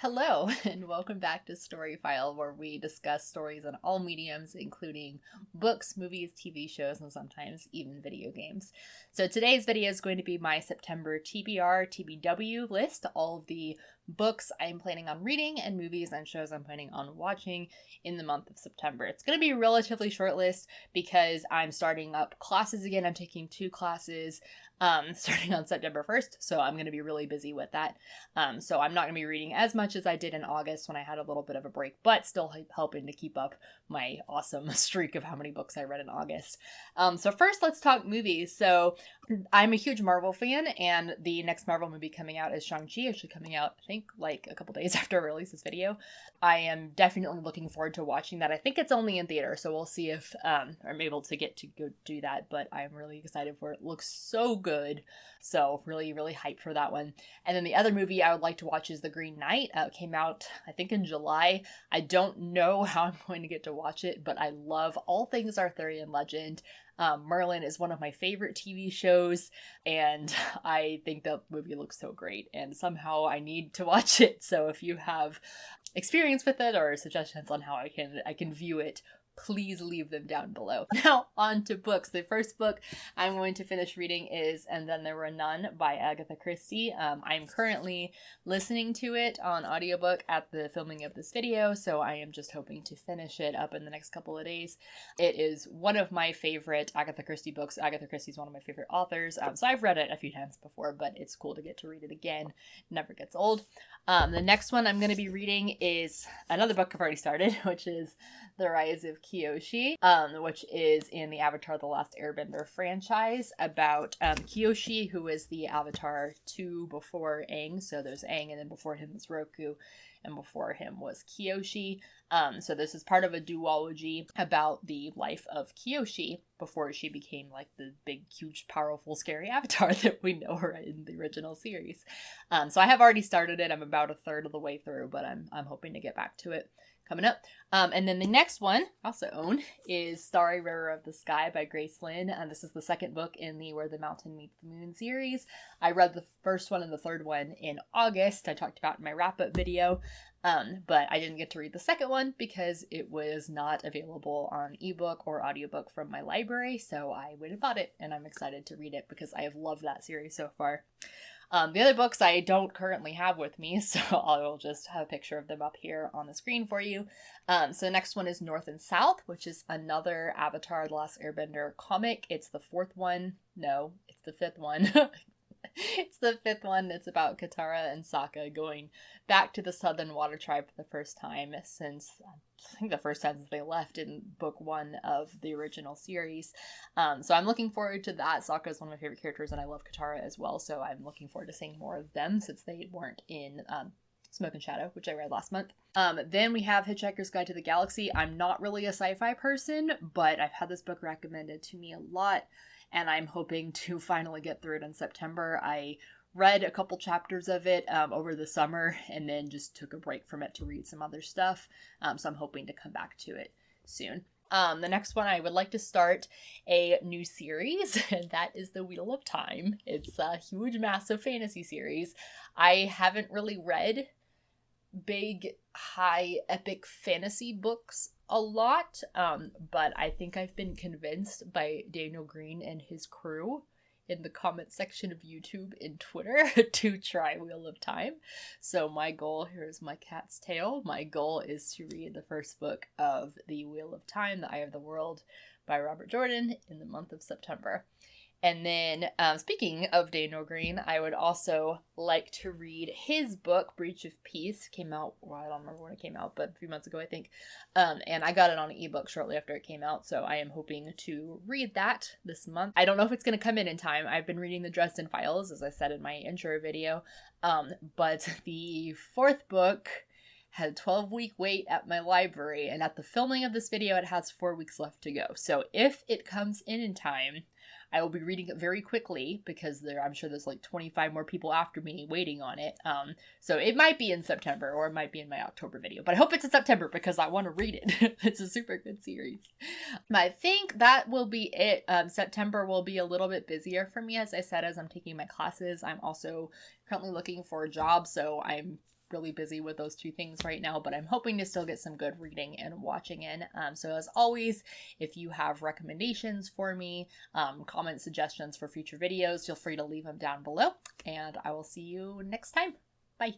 Hello, and welcome back to Story File, where we discuss stories on all mediums, including books, movies, TV shows, and sometimes even video games. So today's video is going to be my September TBR, TBW list, all of the books I'm planning on reading and movies and shows I'm planning on watching in the month of September. It's going to be a relatively short list because I'm starting up classes again. I'm taking 2 classes starting on September 1st, so I'm going to be really busy with that. So I'm not going to be reading as much as I did in August when I had a little bit of a break, but still helping to keep up my awesome streak of how many books I read in August. So first, let's talk movies. So I'm a huge Marvel fan, and the next Marvel movie coming out is Shang-Chi, actually coming out, I think, like a couple days after I release this video. I am definitely looking forward to watching that. I think it's only in theater, so we'll see if I'm able to get to go do that, but I'm really excited for it. It looks so good, so really, really hyped for that one. And then the other movie I would like to watch is The Green Knight. It came out, I think, in July. I don't know how I'm going to get to watch it, but I love all things Arthurian legend. Merlin is one of my favorite TV shows, and I think the movie looks so great, and somehow I need to watch it. So if you have experience with it or suggestions on how I can view it, please leave them down below. Now, on to books. The first book I'm going to finish reading is And Then There Were None by Agatha Christie. I'm currently listening to it on audiobook at the filming of this video, so I am just hoping to finish it up in the next couple of days. It is one of my favorite Agatha Christie books. Agatha Christie is one of my favorite authors, so I've read it a few times before, but it's cool to get to read it again. Never gets old. The next one I'm going to be reading is another book I've already started, which is The Rise of Kyoshi, which is in the Avatar: The Last Airbender franchise, about Kyoshi, who is the Avatar 2 before Aang. So there's Aang, and then before him was Roku, and before him was Kyoshi. So this is part of a duology about the life of Kyoshi before she became like the big, huge, powerful, scary avatar that we know her in the original series. So I have already started it. I'm about a third of the way through, but I'm hoping to get back to it coming up. And then the next one I also own is Starry River of the Sky by Grace Lin. And this is the second book in the Where the Mountain Meets the Moon series. I read the first one and the third one in August. I talked about in my wrap-up video. But I didn't get to read the second one because it was not available on ebook or audiobook from my library. So I went and bought it, and I'm excited to read it because I have loved that series so far. The other books I don't currently have with me, so I'll just have a picture of them up here on the screen for you. So the next one is North and South, which is another Avatar: The Last Airbender comic. It's the fourth one. No, it's the fifth one. It's the fifth one. It's about Katara and Sokka going back to the Southern Water Tribe for the first time since, I think the first time since they left in book 1 of the original series. So I'm looking forward to that. Sokka is one of my favorite characters, and I love Katara as well, so I'm looking forward to seeing more of them since they weren't in Smoke and Shadow, which I read last month. Then we have Hitchhiker's Guide to the Galaxy. I'm not really a sci-fi person, but I've had this book recommended to me a lot, and I'm hoping to finally get through it in September. I read a couple chapters of it over the summer and then just took a break from it to read some other stuff. So I'm hoping to come back to it soon. The next one, I would like to start a new series, and that is The Wheel of Time. It's a huge, massive fantasy series. I haven't really read big, high, epic fantasy books a lot, but I think I've been convinced by Daniel Green and his crew in the comment section of YouTube and Twitter to try Wheel of Time. So my goal, here's my cat's tail, my goal is to read the first book of The Wheel of Time, The Eye of the World by Robert Jordan in the month of September. And then, speaking of Daniel Green, I would also like to read his book, Breach of Peace. Came out, well, I don't remember when it came out, but a few months ago, I think. And I got it on an ebook shortly after it came out, so I am hoping to read that this month. I don't know if it's going to come in time. I've been reading the Dresden Files, as I said in my intro video, but the fourth book had a 12-week wait at my library, and at the filming of this video, it has 4 weeks left to go. So if it comes in time, I will be reading it very quickly because I'm sure there's like 25 more people after me waiting on it. So it might be in September or it might be in my October video, but I hope it's in September because I want to read it. It's a super good series. I think that will be it. September will be a little bit busier for me, as I said, as I'm taking my classes. I'm also currently looking for a job, so I'm really busy with those two things right now, but I'm hoping to still get some good reading and watching in. So as always, if you have recommendations for me, comment suggestions for future videos, feel free to leave them down below, and I will see you next time. Bye.